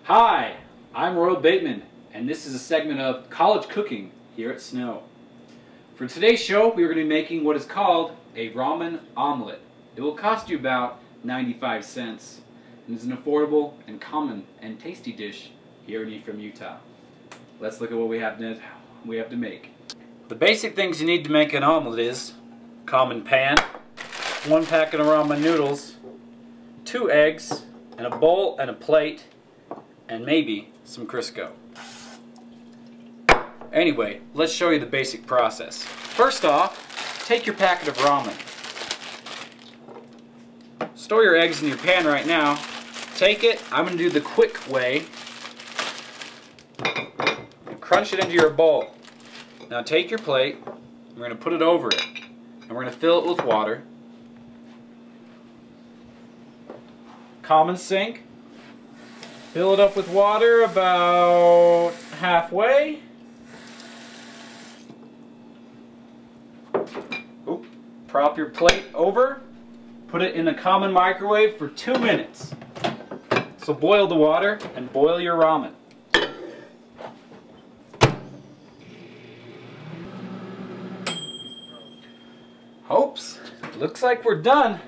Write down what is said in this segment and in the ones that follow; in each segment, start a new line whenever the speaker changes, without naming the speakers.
Hi, I'm Bateman, and this is a segment of College Cooking here at Snow. For today's show, we are going to be making what is called a ramen omelet. It will cost you about 95 cents, and is an affordable and common and tasty dish here from Utah. Let's look at what we have to make. The basic things you need to make an omelet is common pan, 1 packet of ramen noodles, 2 eggs, and a bowl and a plate, and maybe some Crisco. Anyway, let's show you the basic process. First off, take your packet of ramen. Store your eggs in your pan right now. Take it, I'm going to do the quick way, and crunch it into your bowl. Now take your plate, we're going to put it over it, and we're going to fill it with water. Common sink. Fill it up with water about halfway. Oop. Prop your plate over. Put it in a common microwave for 2 minutes. So boil the water and boil your ramen. Oops. Looks like we're done.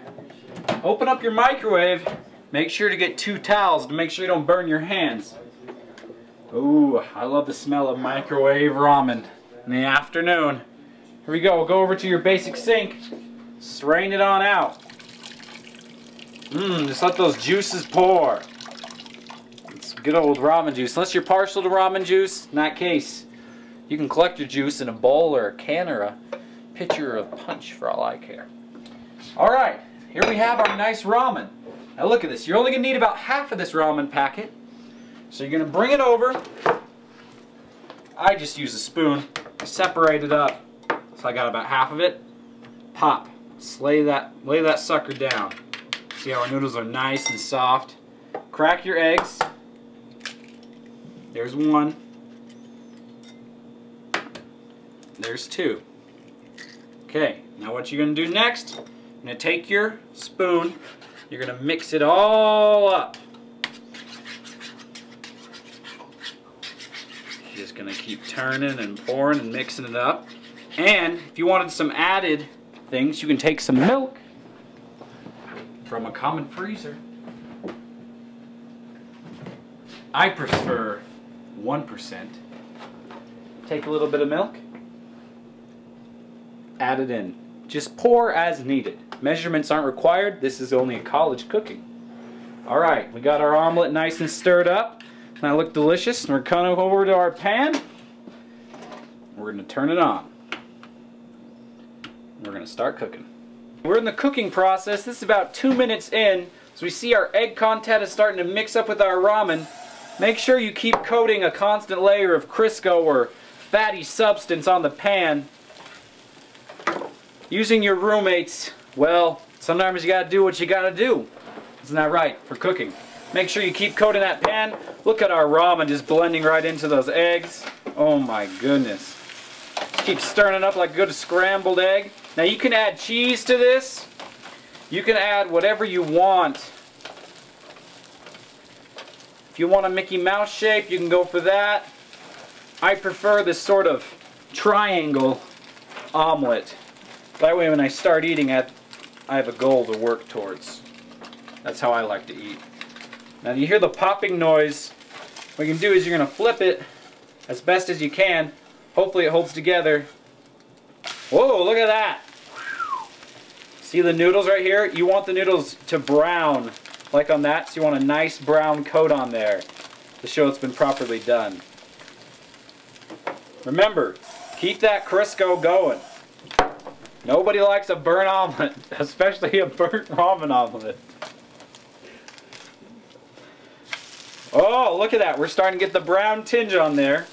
Open up your microwave. Make sure to get 2 towels to make sure you don't burn your hands. Ooh, I love the smell of microwave ramen in the afternoon. Here we go. We'll go over to your basic sink. Strain it on out. Just let those juices pour. It's good old ramen juice. Unless you're partial to ramen juice, in that case, you can collect your juice in a bowl or a can or a pitcher of punch for all I care. Alright, here we have our nice ramen. Now look at this. You're only going to need about half of this ramen packet. So you're going to bring it over. I just use a spoon. Separate it up. So I got about half of it. Pop. Lay that sucker down. See how our noodles are nice and soft. Crack your eggs. There's 1. There's 2. Okay, now what you're going to do next, you're going to take your spoon. You're going to mix it all up. You're just going to keep turning and pouring and mixing it up. And if you wanted some added things, you can take some milk from a common freezer. I prefer 1%. Take a little bit of milk. Add it in. Just pour as needed. Measurements aren't required. This is only a college cooking. Alright, we got our omelet nice and stirred up. Now look delicious. And we're coming over to our pan. We're going to turn it on. We're going to start cooking. We're in the cooking process. This is about 2 minutes in. So we see our egg content is starting to mix up with our ramen. Make sure you keep coating a constant layer of Crisco or fatty substance on the pan. Using your roommates, well, sometimes you gotta do what you gotta do. Isn't that right, for cooking? Make sure you keep coating that pan. Look at our ramen just blending right into those eggs. Oh my goodness. Just keep stirring it up like a good scrambled egg. Now you can add cheese to this. You can add whatever you want. If you want a Mickey Mouse shape, you can go for that. I prefer this sort of triangle omelet. That way when I start eating it, I have a goal to work towards. That's how I like to eat. Now you hear the popping noise. What you can do is you're going to flip it as best as you can. Hopefully it holds together. Whoa, look at that. See the noodles right here? You want the noodles to brown like on that. So you want a nice brown coat on there to show it's been properly done. Remember, keep that Crisco going. Nobody likes a burnt omelet, especially a burnt ramen omelet. Oh, look at that. We're starting to get the brown tinge on there.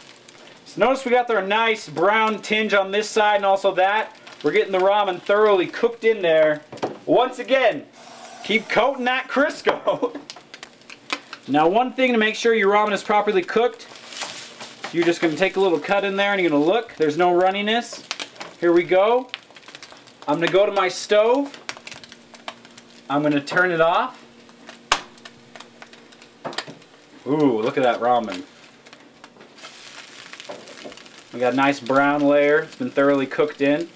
So notice we got our nice brown tinge on this side and also that. We're getting the ramen thoroughly cooked in there. Once again, keep coating that Crisco. Now one thing to make sure your ramen is properly cooked, you're just going to take a little cut in there and you're going to look. There's no runniness. Here we go. I'm going to go to my stove. I'm going to turn it off. Ooh, look at that ramen. We got a nice brown layer. It's been thoroughly cooked in.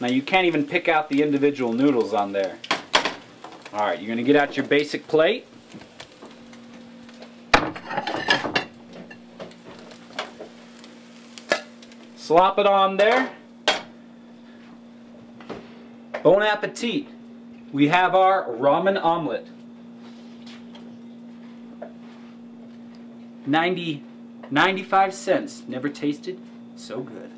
Now you can't even pick out the individual noodles on there. Alright, you're going to get out your basic plate. Slop it on there. Bon appetit. We have our ramen omelet. 95 cents. Never tasted so good.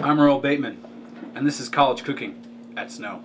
I'm Earl Bateman, and this is College Cooking at Snow.